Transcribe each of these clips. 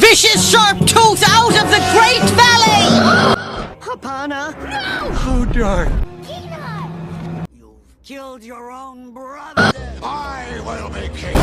vicious sharp tooth out of the Great Valley! Hapana! No! Oh, darn. Peanut! You've killed your own brother! I will be king.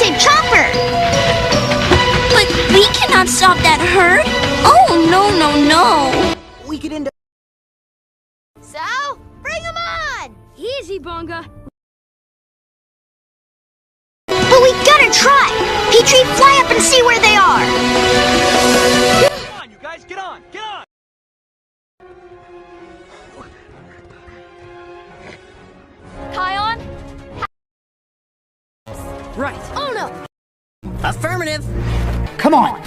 save Chomper! But we cannot stop that herd! Oh, no! We could end up... So, bring him on! Easy, Bonga. But we gotta try! Petrie, fly up and see where they are! Come on, you guys, get on! Get on! Kion? Right. Oh no! Affirmative! Come on!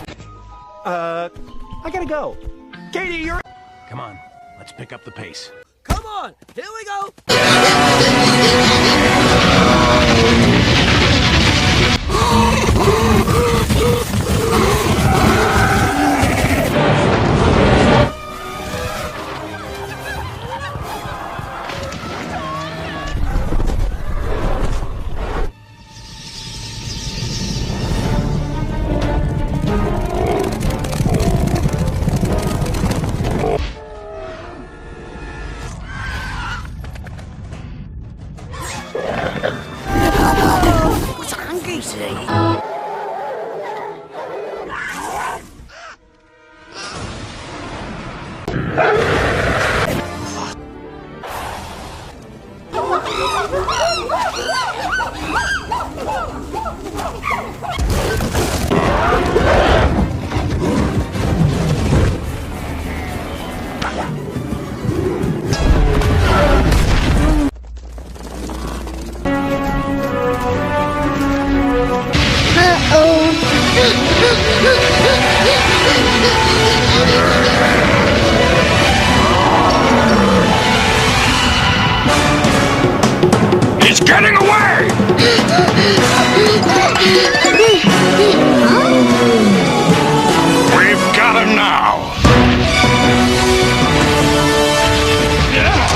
I gotta go. Katie, you're... Come on, let's pick up the pace. Come on! Here we go! Was hungry today. He's getting away! We've got him now! Get him!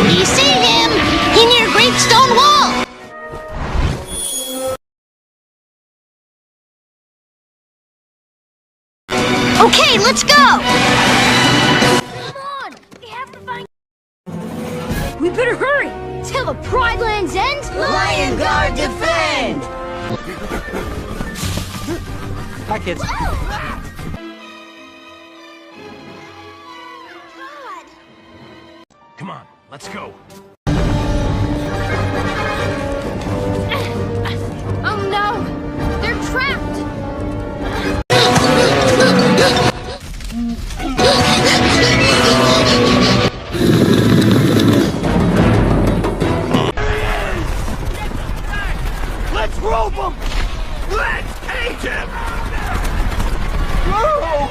You see him? He near Great Stone Wall. Okay, let's go. Come on! We have to find... We better hurry! Till the Pride Lands end! Lion Guard defend! Hi, kids. Come on, let's go. Oh no! They're trapped! Let's rope him! Let's take him! Whoa!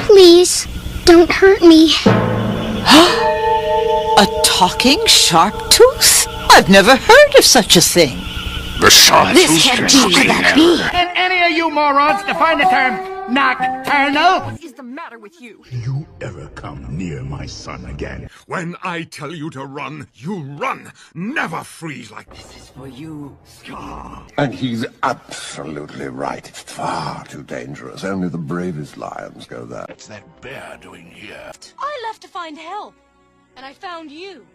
Please, don't hurt me. A talking sharp tooth? I've never heard of such a thing. The sharptooth can Could that be? And any of you morons define the term nocturnal? What is the matter with you? You ever come near my son again? When I tell you to run, you run. Never freeze like this. For you, Scar. And he's absolutely right. Far too dangerous. Only the bravest lions go there. What's that bear doing here? I left to find help, and I found you.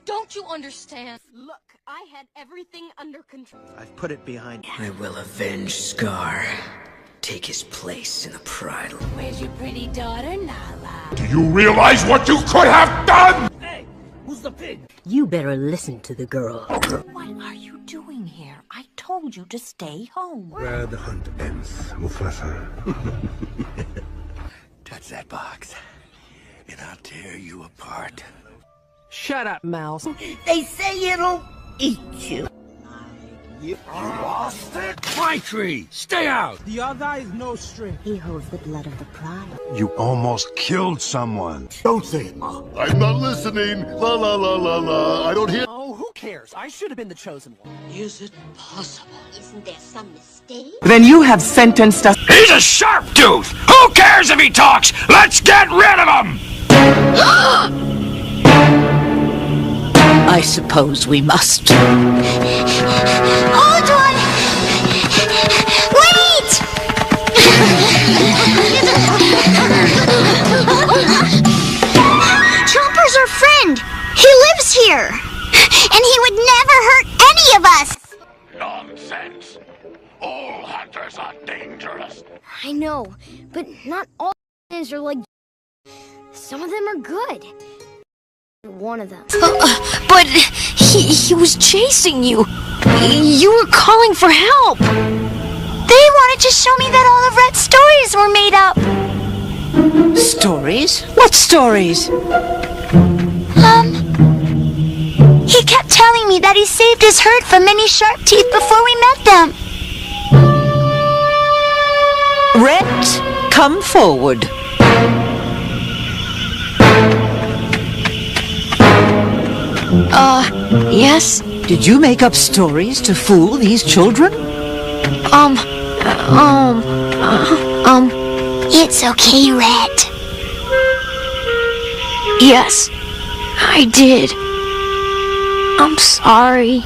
Don't you understand? Look, I had everything under control. I've put it behind. I will avenge Scar. Take his place in the pride. Where's your pretty daughter, Nala? Do you realize what you could have done? Hey, who's the pig? You better listen to the girl. What are you doing here? I told you to stay home. Where the hunt ends, Mufasa. Touch that box, and I'll tear you apart. Shut up, Mouse. They say it'll eat you. You lost it? My tree! Stay out! The other is no string. He holds the blood of the pride. You almost killed someone. Don't say it, Mom. I'm not listening. La la la la la. I don't hear. Oh, who cares? I should have been the chosen one. Is it possible? Isn't there some mistake? Then you have sentenced us. He's a sharp tooth! Who cares if he talks? Let's get rid of him! I suppose we must. Hold on! Wait! Chomper's our friend. He lives here. And he would never hurt any of us. Nonsense. All hunters are dangerous. I know, but not all things are like. Some of them are good. One of them. But he was chasing you. You were calling for help. They wanted to show me that all of Red's stories were made up. Stories? What stories? He kept telling me that he saved his herd from many sharp teeth before we met them. Rhett, come forward. Yes? Did you make up stories to fool these children? It's okay, Red. Yes, I did. I'm sorry.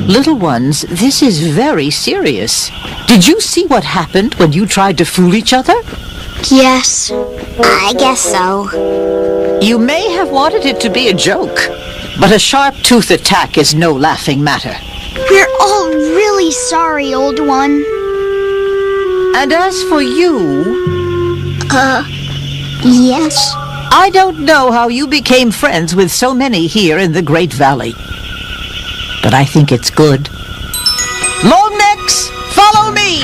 Little ones, this is very serious. Did you see what happened when you tried to fool each other? Yes, I guess so. You may have wanted it to be a joke, but a sharp tooth attack is no laughing matter. We're all really sorry, old one. And as for you, Yes. I don't know how you became friends with so many here in the Great Valley. But I think it's good. Longnecks, follow me!